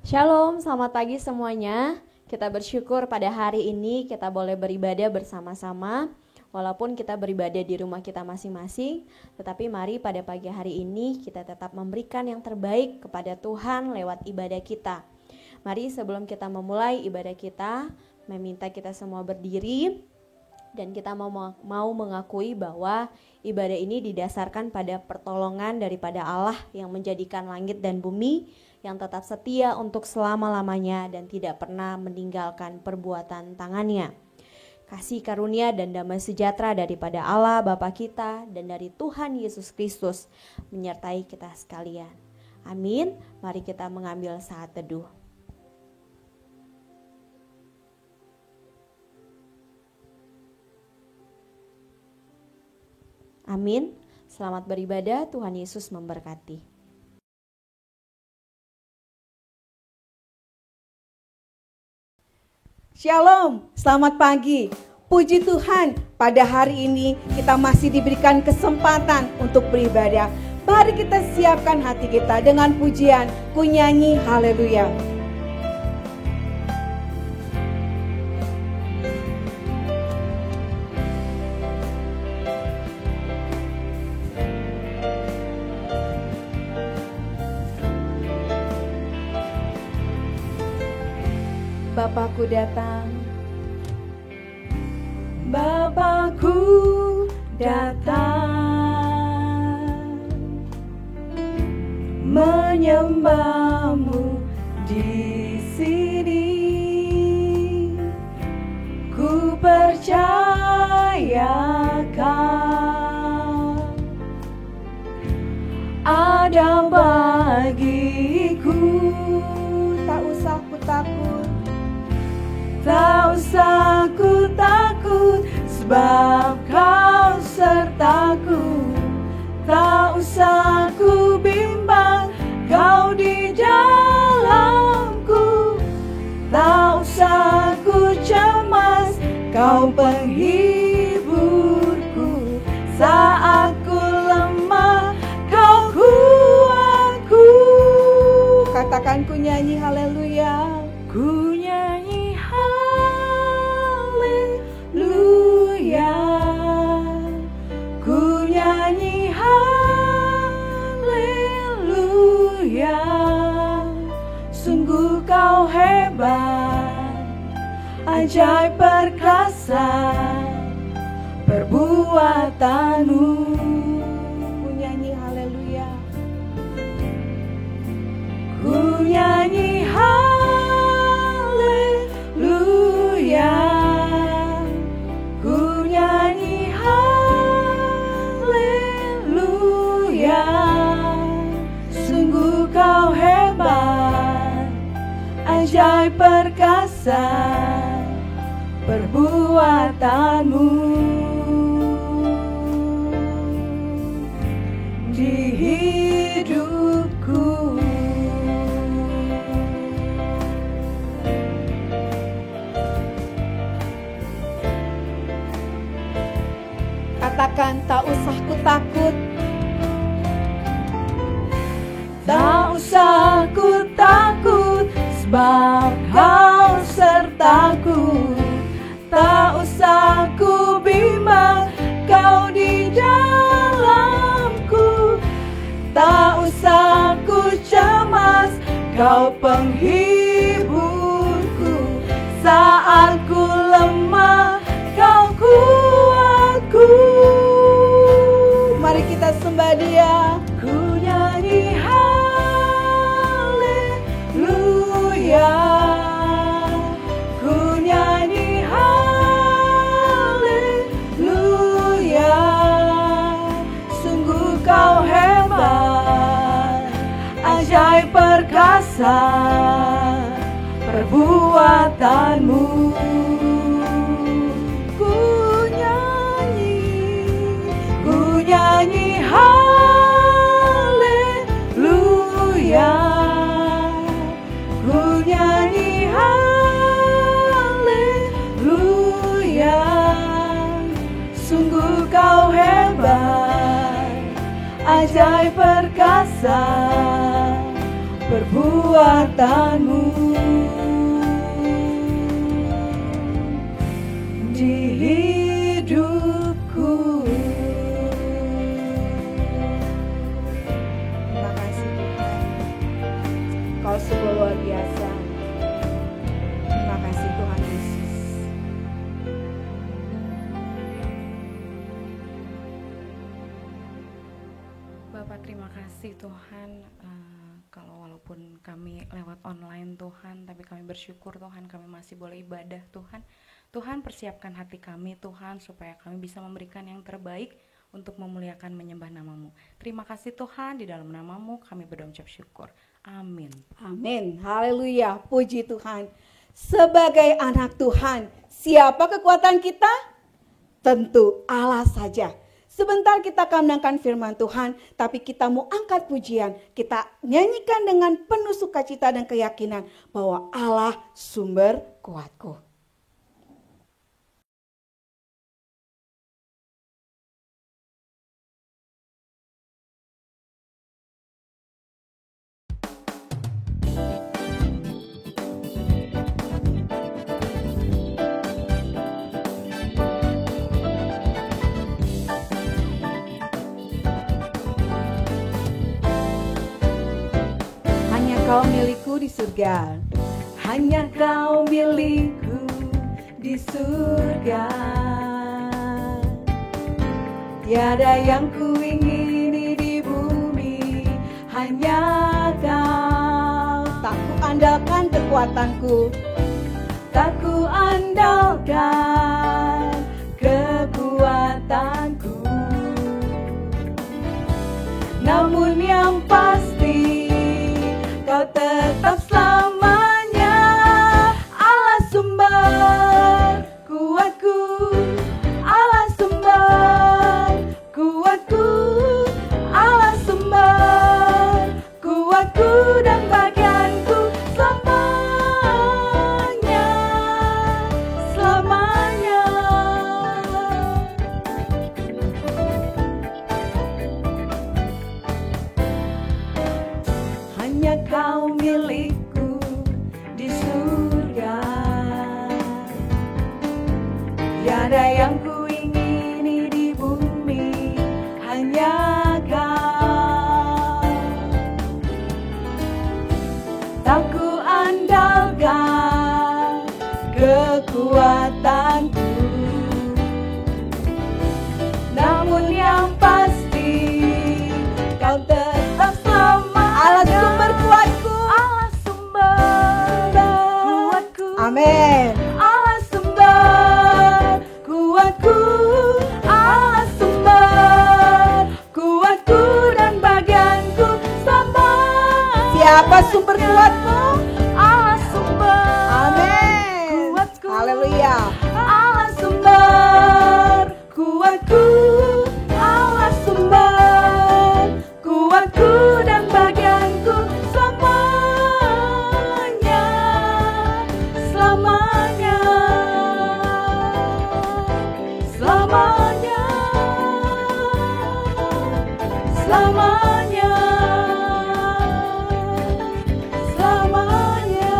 Shalom, selamat pagi semuanya. Kita bersyukur pada hari ini kita boleh beribadah bersama-sama. Walaupun kita beribadah di rumah kita masing-masing, tetapi mari pada pagi hari ini kita tetap memberikan yang terbaik kepada Tuhan lewat ibadah kita. Mari sebelum kita memulai ibadah kita, meminta kita semua berdiri dan kita mau mengakui bahwa ibadah ini didasarkan pada pertolongan daripada Allah yang menjadikan langit dan bumi, yang tetap setia untuk selama-lamanya dan tidak pernah meninggalkan perbuatan tangannya. Kasih karunia dan damai sejahtera daripada Allah Bapa kita dan dari Tuhan Yesus Kristus menyertai kita sekalian. Amin. Mari kita mengambil saat teduh. Amin. Selamat beribadah, Tuhan Yesus memberkati. Shalom, selamat pagi. Puji Tuhan, pada hari ini kita masih diberikan kesempatan untuk beribadah. Mari kita siapkan hati kita dengan pujian, ku nyanyi haleluya. Bapakku datang, Bapakku datang, menyembahmu di sini. Ku percayakan ada bagiku, tak usah ku takut. Tak usah ku takut, sebab kau sertaku. Tak usah ku bimbang, kau di dalamku. Tak usah ku cemas, kau penghiburku. Saat ku lemah, kau kuatku. Katakan ku nyanyi haleluya. Ku nyanyi haleluya, ku nyanyi haleluya. Sungguh kau hebat, ajaib perkasa perbuatanmu. Ku nyanyi haleluya, ku nyanyi haleluya, ku nyanyi haleluya. Sungguh kau hebat, ajaib perkasa perbuatanmu di hidupku. Katakan tak usah ku takut, tak usah ku takut, sebab kau sertaku. Tak usah ku bimbang, kau di dalamku. Tak usah ku cemas, kau penghiburku. Saat ku lemah, kau kuatku. Mari kita sembah Dia. Ku nyanyi haleluya, ku nyanyi haleluya. Sungguh kau hebat, ajaib perkasa perbuatanmu. Ku nyanyi haleluya, ku nyanyi haleluya. Sungguh kau hebat, ajaib perkasa perbuatanmu di hidupku. Terima kasih Tuhan, Kau sungguh luar biasa. Terima kasih Tuhan Yesus. Bapak, terima kasih Tuhan, kalau walaupun kami lewat online Tuhan, tapi kami bersyukur Tuhan, kami masih boleh ibadah Tuhan. Tuhan, persiapkan hati kami Tuhan, supaya kami bisa memberikan yang terbaik untuk memuliakan menyembah nama-Mu. Terima kasih Tuhan, di dalam nama-Mu kami berdoa ucap syukur. Amin. Amin. Haleluya. Puji Tuhan. Sebagai anak Tuhan, siapa kekuatan kita? Tentu Allah saja. Sebentar kita akan mendengarkan firman Tuhan, tapi kita mau angkat pujian. Kita nyanyikan dengan penuh sukacita dan keyakinan bahwa Allah sumber kuatku. Kau milikku di surga, hanya Kau milikku di surga. Tiada yang kuingini di bumi, hanya Kau. Tak ku andalkan kekuatanku, tak ku andalkan kekuatanku, namun yang pasti Kau tetap selamanya Allah sumber kuatku, Allah sumber kuatku, Allah sumber kuatku dan bagianku selamanya, selamanya. Hanya Kau milikku di surga, tiada yang kuingini di bumi, hanya Kau. Tak ku andalkan kekuatanku, namun yang pasti Kau tetap selama. Allah sumber kuatku, Allah sumber kuatku, amin. Allah sumber kuatku, Allah sumber kuatku dan bagianku selamanya. Siapa sumber kuatmu? Allah sumber, amin. Kuatku, haleluya. Allah sumber kuatku, Allah sumber kuatku dan bagianku selamanya, selamanya, selamanya, selamanya, selamanya.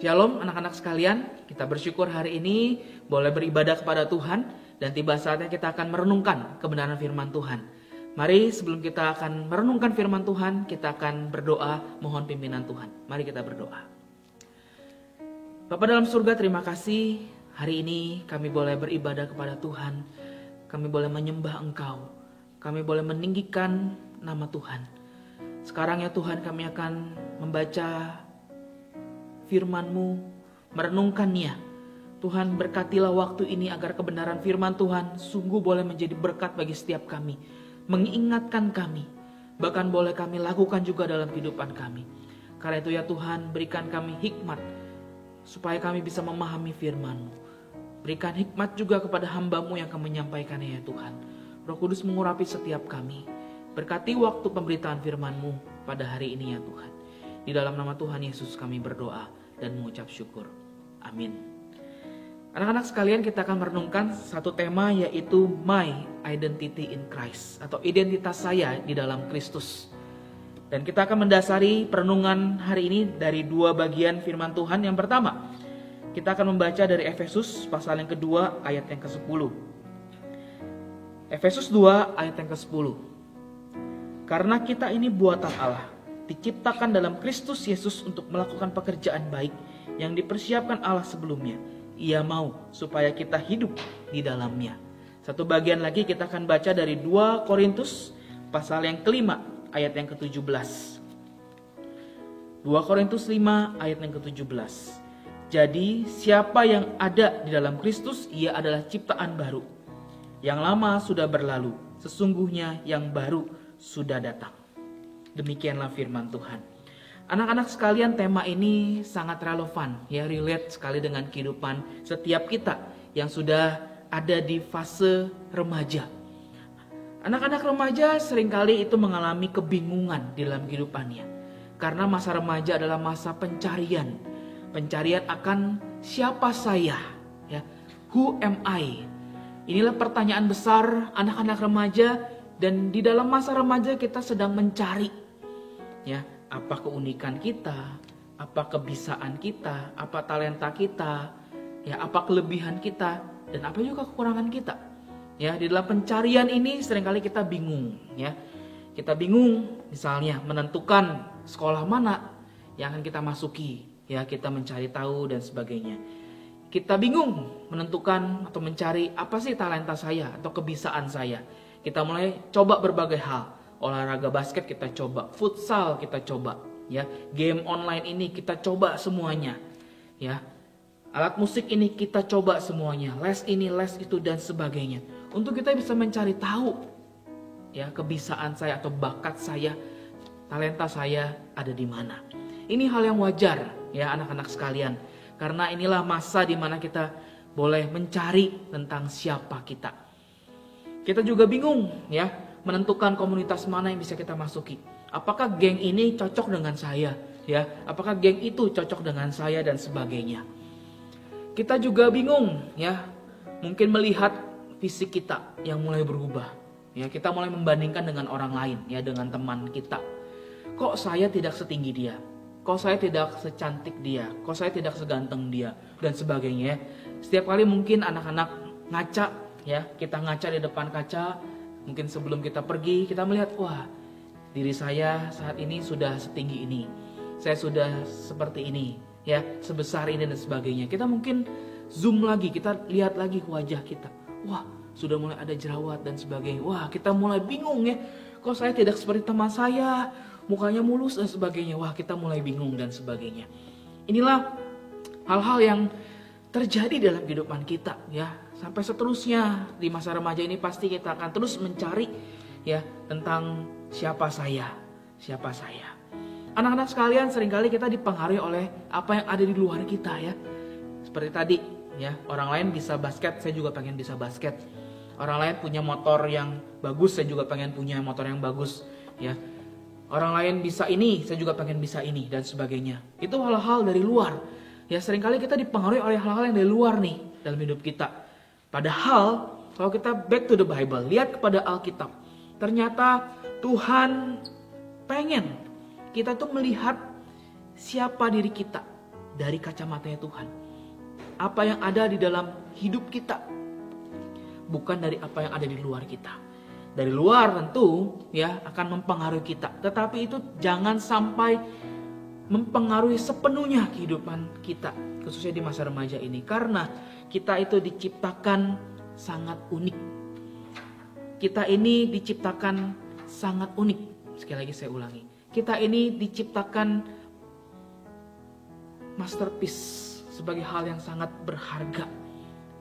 Shalom anak-anak sekalian, kita bersyukur hari ini boleh beribadah kepada Tuhan dan tiba saatnya kita akan merenungkan kebenaran firman Tuhan. Mari sebelum kita akan merenungkan firman Tuhan, kita akan berdoa mohon pimpinan Tuhan. Mari kita berdoa. Bapa dalam surga, terima kasih hari ini kami boleh beribadah kepada Tuhan. Kami boleh menyembah Engkau, kami boleh meninggikan nama Tuhan. Sekarang ya Tuhan, kami akan membaca firman-Mu, merenungkannya. Tuhan, berkatilah waktu ini agar kebenaran firman Tuhan sungguh boleh menjadi berkat bagi setiap kami, mengingatkan kami, bahkan boleh kami lakukan juga dalam kehidupan kami. Karena itu ya Tuhan, berikan kami hikmat supaya kami bisa memahami firman-Mu. Berikan hikmat juga kepada hamba-Mu yang akan menyampaikannya ya Tuhan. Roh Kudus mengurapi setiap kami. Berkati waktu pemberitaan firman-Mu pada hari ini ya Tuhan. Di dalam nama Tuhan Yesus kami berdoa. dan mengucap syukur. Amin. Anak-anak sekalian, kita akan merenungkan satu tema, yaitu My Identity in Christ, atau identitas saya di dalam Kristus. Dan kita akan mendasari perenungan hari ini dari dua bagian firman Tuhan. Yang pertama, kita akan membaca dari Efesus pasal yang kedua ayat yang ke-10. Efesus 2 ayat yang ke-10. Karena kita ini buatan Allah, diciptakan dalam Kristus Yesus untuk melakukan pekerjaan baik yang dipersiapkan Allah sebelumnya. Ia mau supaya kita hidup di dalamnya. Satu bagian lagi kita akan baca dari 2 Korintus pasal yang kelima ayat yang ke-17. 2 Korintus 5 ayat yang ke-17. Jadi siapa yang ada di dalam Kristus, ia adalah ciptaan baru. Yang lama sudah berlalu, sesungguhnya yang baru sudah datang. Demikianlah firman Tuhan. Anak-anak sekalian, tema ini sangat relevan, ya, relate sekali dengan kehidupan setiap kita yang sudah ada di fase remaja. Anak-anak remaja seringkali itu mengalami kebingungan di dalam kehidupannya. Karena masa remaja adalah masa pencarian akan siapa saya, ya, who am I? Inilah pertanyaan besar anak-anak remaja, dan di dalam masa remaja kita sedang mencari, ya, apa keunikan kita, apa kebisaan kita, apa talenta kita, ya, apa kelebihan kita, dan apa juga kekurangan kita. Ya, di dalam pencarian ini seringkali kita bingung, ya. Kita bingung misalnya menentukan sekolah mana yang akan kita masuki, ya, kita mencari tahu dan sebagainya. Kita bingung menentukan atau mencari apa sih talenta saya atau kebisaan saya. Kita mulai coba berbagai hal. Olahraga basket kita coba, futsal kita coba, ya. Game online ini kita coba semuanya, ya. Alat musik ini kita coba semuanya, les ini, les itu dan sebagainya. Untuk kita bisa mencari tahu, ya, kebisaan saya atau bakat saya, talenta saya ada di mana. Ini hal yang wajar, ya, anak-anak sekalian. Karena inilah masa di mana kita boleh mencari tentang siapa kita. Kita juga bingung, ya, menentukan komunitas mana yang bisa kita masuki. Apakah geng ini cocok dengan saya, ya? Apakah geng itu cocok dengan saya dan sebagainya. Kita juga bingung, ya, mungkin melihat fisik kita yang mulai berubah, ya. Kita mulai membandingkan dengan orang lain, ya, dengan teman kita. Kok saya tidak setinggi dia? Kok saya tidak secantik dia? Kok saya tidak seganteng dia? Dan sebagainya. Setiap kali mungkin anak-anak ngaca, ya, kita ngaca di depan kaca. Mungkin sebelum kita pergi, kita melihat, wah, diri saya saat ini sudah setinggi ini. Saya sudah seperti ini, ya, sebesar ini dan sebagainya. Kita mungkin zoom lagi, kita lihat lagi wajah kita. Wah, sudah mulai ada jerawat dan sebagainya. Wah, kita mulai bingung, ya. Kok saya tidak seperti teman saya? Mukanya mulus dan sebagainya. Wah, kita mulai bingung dan sebagainya. Inilah hal-hal yang terjadi dalam kehidupan kita, ya. Sampai seterusnya di masa remaja ini pasti kita akan terus mencari, ya, tentang siapa saya. Anak-anak sekalian, seringkali kita dipengaruhi oleh apa yang ada di luar kita, ya. Seperti tadi, ya, orang lain bisa basket, saya juga pengen bisa basket. Orang lain punya motor yang bagus, saya juga pengen punya motor yang bagus, ya. Orang lain bisa ini, saya juga pengen bisa ini, dan sebagainya. Itu hal-hal dari luar. Ya, seringkali kita dipengaruhi oleh hal-hal yang dari luar nih dalam hidup kita. Padahal kalau kita back to the Bible, lihat kepada Alkitab, ternyata Tuhan pengen kita tuh melihat siapa diri kita dari kacamatanya Tuhan. Apa yang ada di dalam hidup kita, bukan dari apa yang ada di luar kita. Dari luar tentu, ya, akan mempengaruhi kita, tetapi itu jangan sampai mempengaruhi sepenuhnya kehidupan kita, khususnya di masa remaja ini. Karena kita itu diciptakan sangat unik. Kita ini diciptakan sangat unik. Sekali lagi saya ulangi. Kita ini diciptakan masterpiece, sebagai hal yang sangat berharga.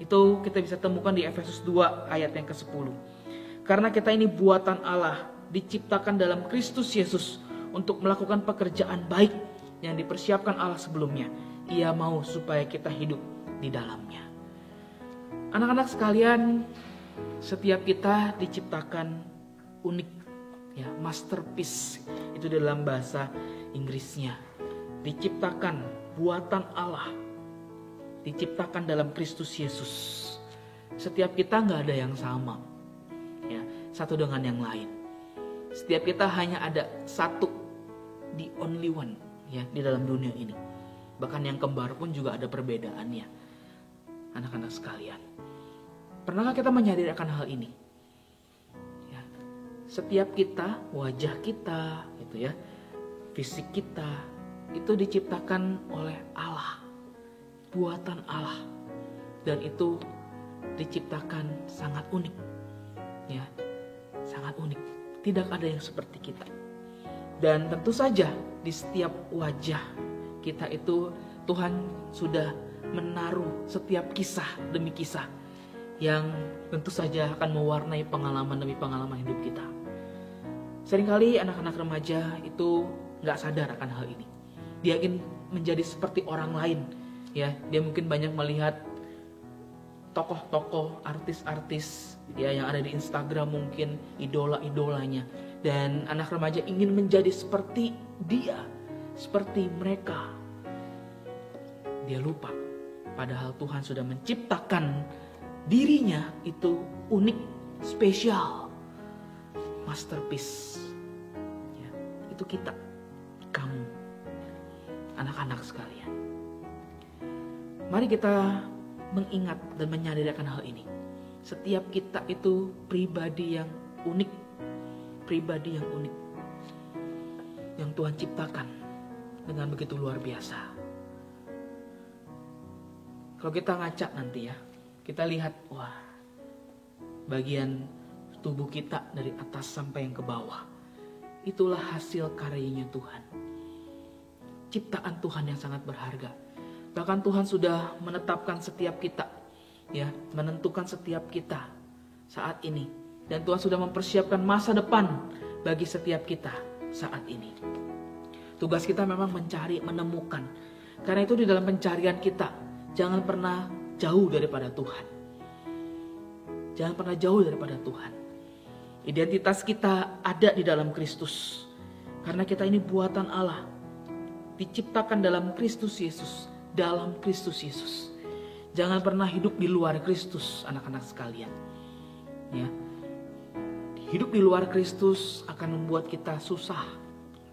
Itu kita bisa temukan di Efesus 2 ayat yang ke-10. Karena kita ini buatan Allah, diciptakan dalam Kristus Yesus untuk melakukan pekerjaan baik yang dipersiapkan Allah sebelumnya. Ia mau supaya kita hidup di dalamnya. Anak-anak sekalian, setiap kita diciptakan unik, ya, masterpiece itu dalam bahasa Inggrisnya. Diciptakan buatan Allah, diciptakan dalam Kristus Yesus. Setiap kita nggak ada yang sama, ya, satu dengan yang lain. Setiap kita hanya ada satu, the only one, ya, di dalam dunia ini. Bahkan yang kembar pun juga ada perbedaannya. Anak-anak sekalian, pernahkah kita menyadari akan hal ini? Ya, setiap kita, wajah kita, gitu ya, fisik kita itu diciptakan oleh Allah, buatan Allah, dan itu diciptakan sangat unik, ya, sangat unik. Tidak ada yang seperti kita. Dan tentu saja di setiap wajah kita itu Tuhan sudah menaruh setiap kisah demi kisah yang tentu saja akan mewarnai pengalaman demi pengalaman hidup kita. Seringkali anak-anak remaja itu gak sadar akan hal ini. Dia ingin menjadi seperti orang lain, ya. Dia mungkin banyak melihat tokoh-tokoh, artis-artis, ya, yang ada di Instagram, mungkin idola-idolanya. Dan anak remaja ingin menjadi seperti dia, seperti mereka. Dia lupa, padahal Tuhan sudah menciptakan dirinya itu unik, spesial, masterpiece. Ya, itu kita, kamu, anak-anak sekalian. Mari kita mengingat dan menyadari akan hal ini. Setiap kita itu pribadi yang unik, pribadi yang unik, yang Tuhan ciptakan dengan begitu luar biasa. Kalau kita ngaca nanti, ya, kita lihat, wah, bagian tubuh kita dari atas sampai yang ke bawah, itulah hasil karyanya Tuhan. Ciptaan Tuhan yang sangat berharga. Bahkan Tuhan sudah menetapkan setiap kita, ya, menentukan setiap kita saat ini. Dan Tuhan sudah mempersiapkan masa depan bagi setiap kita saat ini. Tugas kita memang mencari, menemukan. Karena itu di dalam pencarian kita, jangan pernah jauh daripada Tuhan. Jangan pernah jauh daripada Tuhan. Identitas kita ada di dalam Kristus. Karena kita ini buatan Allah. Diciptakan dalam Kristus Yesus. Dalam Kristus Yesus. Jangan pernah hidup di luar Kristus, anak-anak sekalian. Ya. Hidup di luar Kristus akan membuat kita susah,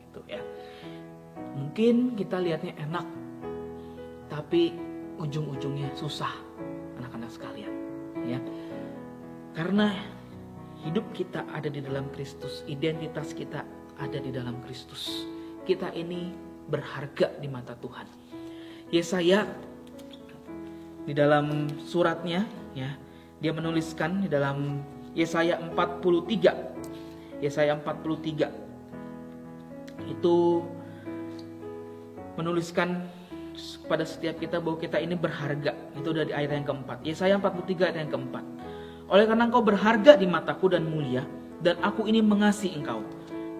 gitu ya. Mungkin kita lihatnya enak, tapi ujung-ujungnya susah, anak-anak sekalian, ya. Karena hidup kita ada di dalam Kristus, identitas kita ada di dalam Kristus. Kita ini berharga di mata Tuhan. Yesaya di dalam suratnya, ya, dia menuliskan di dalam Yesaya 43. Yesaya 43 itu menuliskan kepada setiap kita bahwa kita ini berharga. Itu dari ayat yang keempat. Yesaya 43 ayat yang keempat. Oleh karena engkau berharga di mataku dan mulia, dan aku ini mengasihi engkau,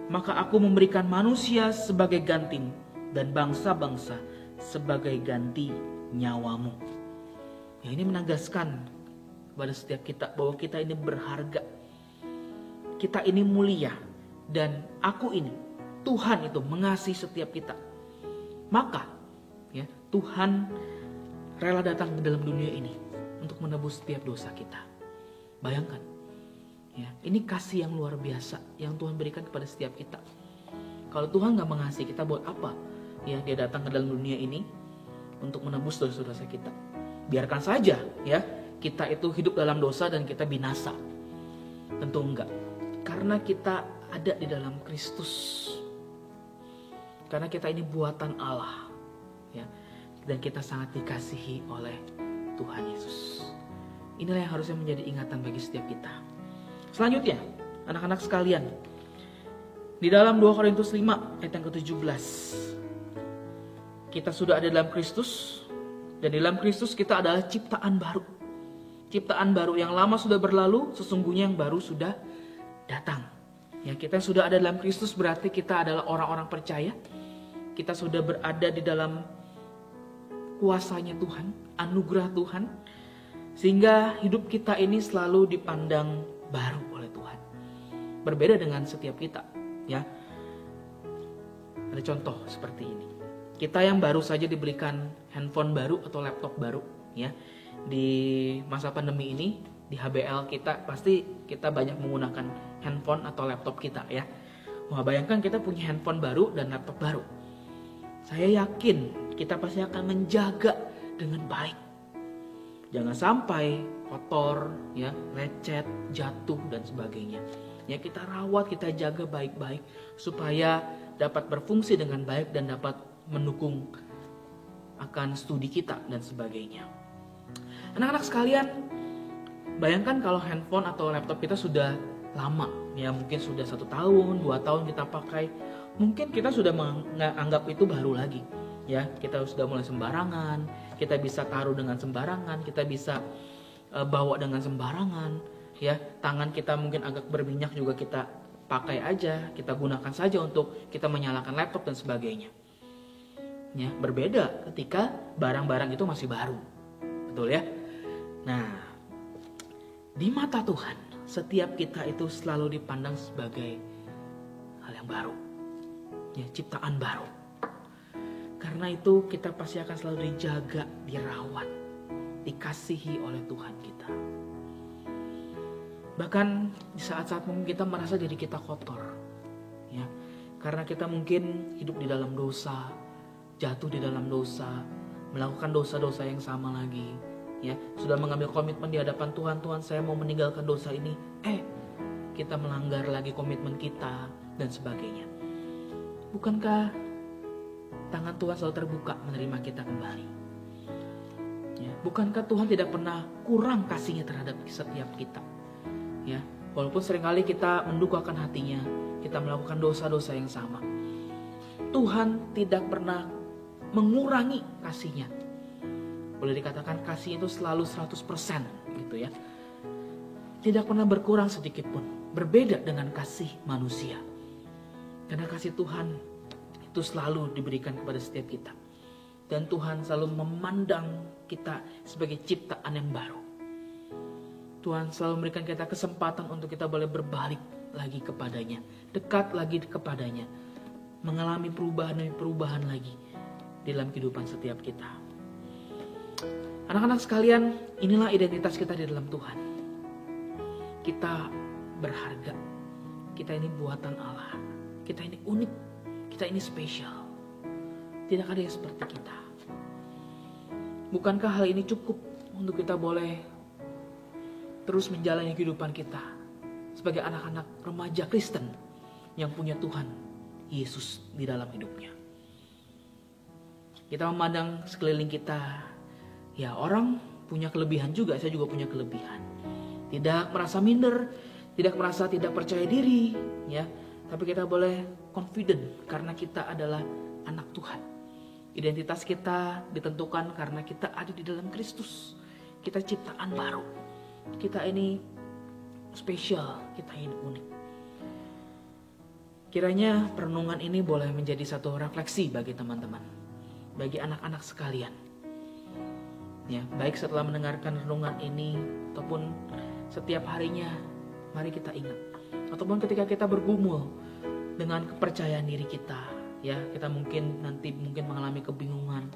maka aku memberikan manusia sebagai gantimu, dan bangsa-bangsa sebagai ganti nyawamu. Ya, ini menegaskan kepada setiap kita bahwa kita ini berharga, kita ini mulia, dan aku ini, Tuhan itu mengasihi setiap kita. Maka ya, Tuhan rela datang ke dalam dunia ini untuk menebus setiap dosa kita. Bayangkan, ya, ini kasih yang luar biasa yang Tuhan berikan kepada setiap kita. Kalau Tuhan gak mengasihi kita, buat apa ya dia datang ke dalam dunia ini untuk menebus dosa-dosa kita? Biarkan saja, ya, kita itu hidup dalam dosa dan kita binasa. Tentu enggak. Karena kita ada di dalam Kristus. Karena kita ini buatan Allah, ya, dan kita sangat dikasihi oleh Tuhan Yesus. Inilah yang harusnya menjadi ingatan bagi setiap kita. Selanjutnya, anak-anak sekalian, di dalam 2 Korintus 5 ayat yang ke-17, kita sudah ada dalam Kristus, dan di dalam Kristus kita adalah ciptaan baru. Ciptaan baru, yang lama sudah berlalu, sesungguhnya yang baru sudah datang. Ya, kita sudah ada dalam Kristus berarti kita adalah orang-orang percaya. Kita sudah berada di dalam kuasanya Tuhan, anugerah Tuhan, sehingga hidup kita ini selalu dipandang baru oleh Tuhan. Berbeda dengan setiap kita, ya. Ada contoh seperti ini. Kita yang baru saja diberikan handphone baru atau laptop baru, ya, di masa pandemi ini di HBL kita pasti kita banyak menggunakan handphone atau laptop kita, ya. Wah, bayangkan kita punya handphone baru dan laptop baru. Saya yakin kita pasti akan menjaga dengan baik. Jangan sampai kotor, ya, lecet, jatuh dan sebagainya. Ya, kita rawat, kita jaga baik-baik supaya dapat berfungsi dengan baik dan dapat mendukung akan studi kita dan sebagainya. Anak-anak sekalian, bayangkan kalau handphone atau laptop kita sudah lama, ya mungkin sudah 1 tahun, 2 tahun kita pakai, mungkin kita sudah menganggap itu baru lagi, ya. Kita sudah mulai sembarangan, kita bisa taruh dengan sembarangan, kita bisa bawa dengan sembarangan, ya. Tangan kita mungkin agak berminyak juga kita pakai aja, kita gunakan saja untuk kita menyalakan laptop dan sebagainya. Ya, berbeda ketika barang-barang itu masih baru, betul ya. Nah, di mata Tuhan, setiap kita itu selalu dipandang sebagai hal yang baru, ya, ciptaan baru. Karena itu kita pasti akan selalu dijaga, dirawat, dikasihi oleh Tuhan kita. Bahkan di saat-saat mungkin kita merasa diri kita kotor, ya, karena kita mungkin hidup di dalam dosa, jatuh di dalam dosa, melakukan dosa-dosa yang sama lagi, ya, sudah mengambil komitmen di hadapan Tuhan, Tuhan saya mau meninggalkan dosa ini, kita melanggar lagi komitmen kita dan sebagainya. Bukankah tangan Tuhan selalu terbuka menerima kita kembali? Ya, bukankah Tuhan tidak pernah kurang kasihnya terhadap setiap kita? Ya, walaupun seringkali kita mendukakan hatinya, kita melakukan dosa-dosa yang sama, Tuhan tidak pernah mengurangi kasihnya. Boleh dikatakan kasih itu selalu 100% gitu ya. Tidak pernah berkurang sedikit pun. Berbeda dengan kasih manusia. Karena kasih Tuhan itu selalu diberikan kepada setiap kita. Dan Tuhan selalu memandang kita sebagai ciptaan yang baru. Tuhan selalu memberikan kita kesempatan untuk kita boleh berbalik lagi kepadanya. Dekat lagi kepadanya. Mengalami perubahan demi perubahan lagi dalam kehidupan setiap kita. Anak-anak sekalian, inilah identitas kita di dalam Tuhan. Kita berharga. Kita ini buatan Allah. Kita ini unik. Kita ini spesial. Tidak ada yang seperti kita. Bukankah hal ini cukup untuk kita boleh terus menjalani kehidupan kita sebagai anak-anak remaja Kristen yang punya Tuhan Yesus di dalam hidupnya? Kita memandang sekeliling kita, ya orang punya kelebihan juga, saya juga punya kelebihan. Tidak merasa minder, tidak merasa tidak percaya diri, ya. Tapi kita boleh confident karena kita adalah anak Tuhan. Identitas kita ditentukan karena kita ada di dalam Kristus. Kita ciptaan baru. Kita ini spesial, kita ini unik. Kiranya perenungan ini boleh menjadi satu refleksi bagi teman-teman, bagi anak-anak sekalian. Ya, baik setelah mendengarkan renungan ini ataupun setiap harinya, mari kita ingat. Ataupun ketika kita bergumul dengan kepercayaan diri kita, ya, kita mungkin mengalami kebingungan,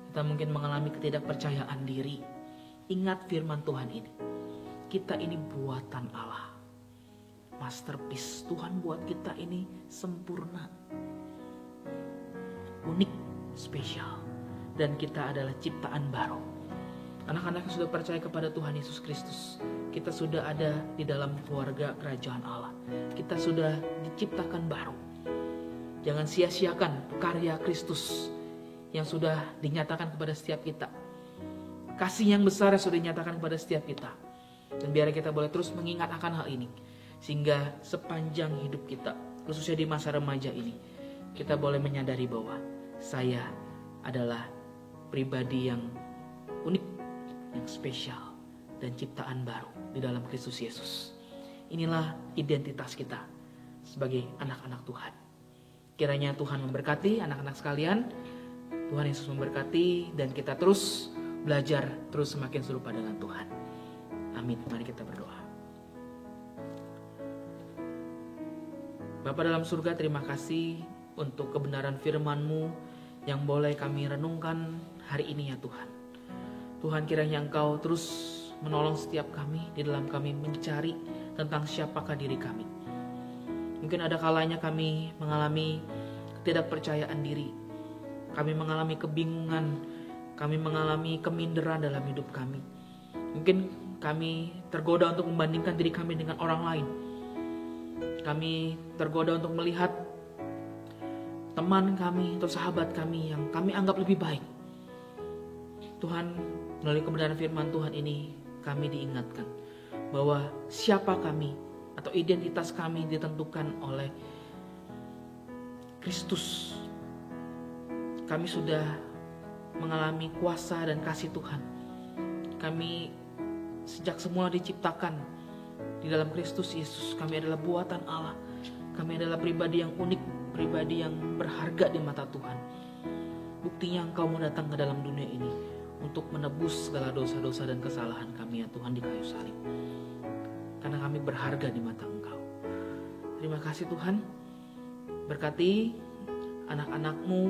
kita mungkin mengalami ketidakpercayaan diri. Ingat firman Tuhan ini. Kita ini buatan Allah. Masterpiece. Tuhan buat kita ini sempurna. Unik, spesial. Dan kita adalah ciptaan baru. Anak-anak yang sudah percaya kepada Tuhan Yesus Kristus, kita sudah ada di dalam keluarga kerajaan Allah. Kita sudah diciptakan baru. Jangan sia-siakan karya Kristus yang sudah dinyatakan kepada setiap kita. Kasih yang besar yang sudah dinyatakan kepada setiap kita. Dan biar kita boleh terus mengingat akan hal ini. Sehingga sepanjang hidup kita, khususnya di masa remaja ini, kita boleh menyadari bahwa saya adalah pribadi yang unik, yang spesial, dan ciptaan baru di dalam Kristus Yesus. Inilah identitas kita sebagai anak-anak Tuhan. Kiranya Tuhan memberkati anak-anak sekalian. Tuhan Yesus memberkati dan kita terus belajar, terus semakin serupa dengan Tuhan. Amin. Mari kita berdoa. Bapa dalam surga, terima kasih untuk kebenaran firman-Mu yang boleh kami renungkan hari ini ya Tuhan. Tuhan, kiranya Engkau terus menolong setiap kami di dalam kami mencari tentang siapakah diri kami. Mungkin ada kalanya kami mengalami ketidakpercayaan diri, kami mengalami kebingungan, kami mengalami keminderan dalam hidup kami. Mungkin kami tergoda untuk membandingkan diri kami dengan orang lain. Kami tergoda untuk melihat teman kami atau sahabat kami yang kami anggap lebih baik. Tuhan, melalui kebenaran firman Tuhan ini kami diingatkan bahwa siapa kami atau identitas kami ditentukan oleh Kristus. Kami sudah mengalami kuasa dan kasih Tuhan. Kami sejak semula diciptakan di dalam Kristus Yesus. Kami adalah buatan Allah. Kami adalah pribadi yang unik, pribadi yang berharga di mata Tuhan. Buktinya Engkau mau datang ke dalam dunia ini untuk menebus segala dosa-dosa dan kesalahan kami ya Tuhan di kayu salib. Karena kami berharga di mata Engkau. Terima kasih Tuhan. Berkati anak-anak-Mu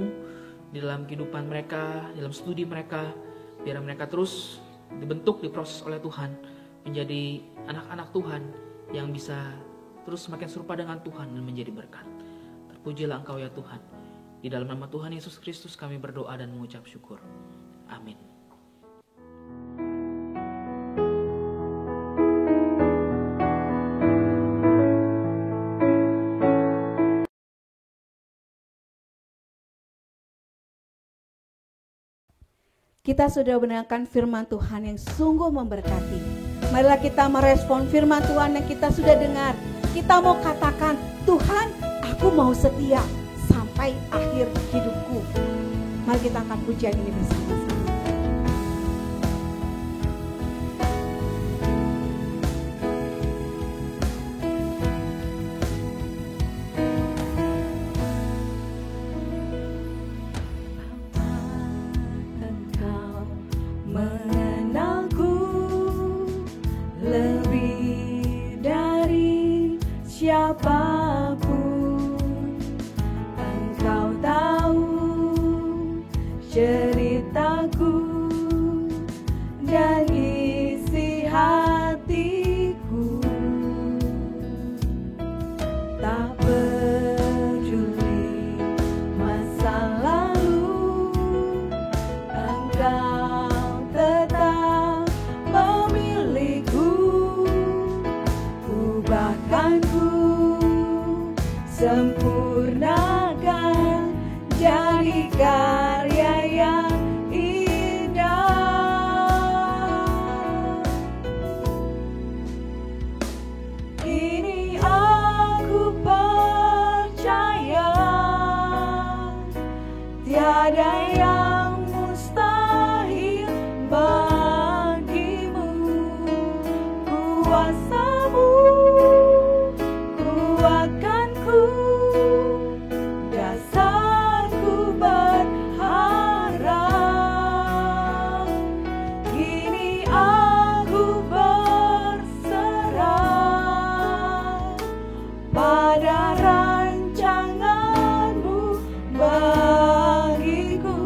di dalam kehidupan mereka, di dalam studi mereka. Biar mereka terus dibentuk, diproses oleh Tuhan menjadi anak-anak Tuhan yang bisa terus semakin serupa dengan Tuhan dan menjadi berkat. Terpujilah Engkau ya Tuhan. Di dalam nama Tuhan Yesus Kristus kami berdoa dan mengucap syukur. Amin. Kita sudah mendengarkan firman Tuhan yang sungguh memberkati. Marilah kita merespon firman Tuhan yang kita sudah dengar. Kita mau katakan, Tuhan, aku mau setia sampai akhir hidupku. Mari kita angkat pujian ini bersama-sama. Siapapun Engkau tahu ceritaku dan isi hatiku. Tak peduli masa lalu, Engkau tetap memilihku. Ubahkanku, sempurnakan jadi karya yang indah. Ini aku percaya, tiada yang mustahil bagimu. Kuasamu kuatkanku, dasarku berharap. Kini aku berserah pada rancanganmu bagiku.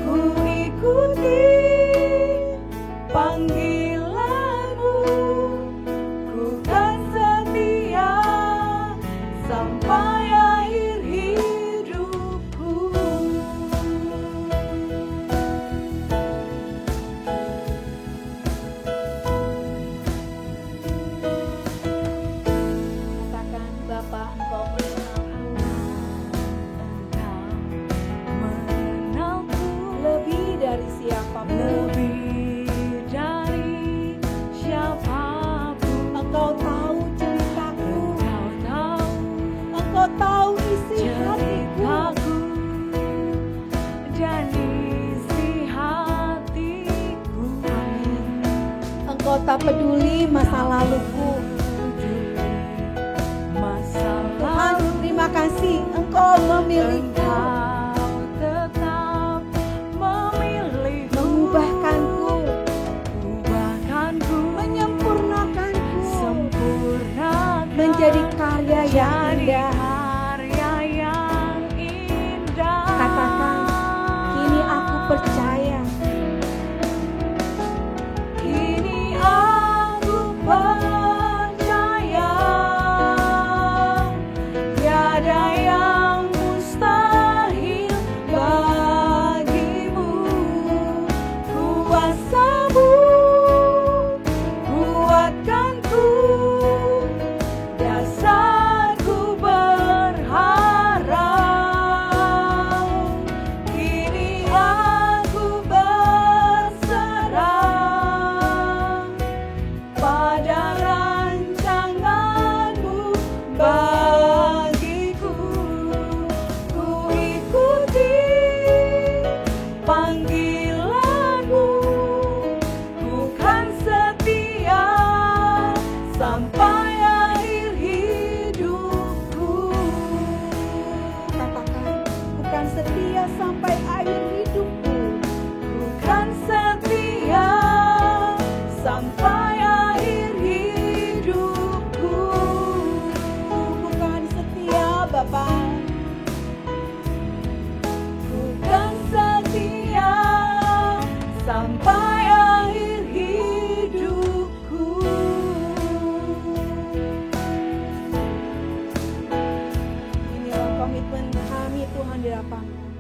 Ku ikuti panggilanmu, ku kan setia sampai akhir hidupku. Katakan, Bapa, Engkau Mengenalku Lebih dari siapapun, lebih dari siapapun. Engkau tahu ceritaku, Engkau tahu Engkau tahu isi hatiku. ceritaku dan isi hatiku. Engkau tak peduli masa laluku. Tuhan, terima kasih Engkau memilihku, Engkau tetap memilihku, mengubahkanku, ubahkanku, menyempurnakanku sempurnakan menjadi karya yang jadi indah. karya yang indah. Katakan, setia sampai akhir hidupku. Ku kan setia sampai akhir hidupku. Ku kan setia Bapa. Ku kan setia sampai akhir hidupku. Inilah komitmen kami Tuhan di lapangan.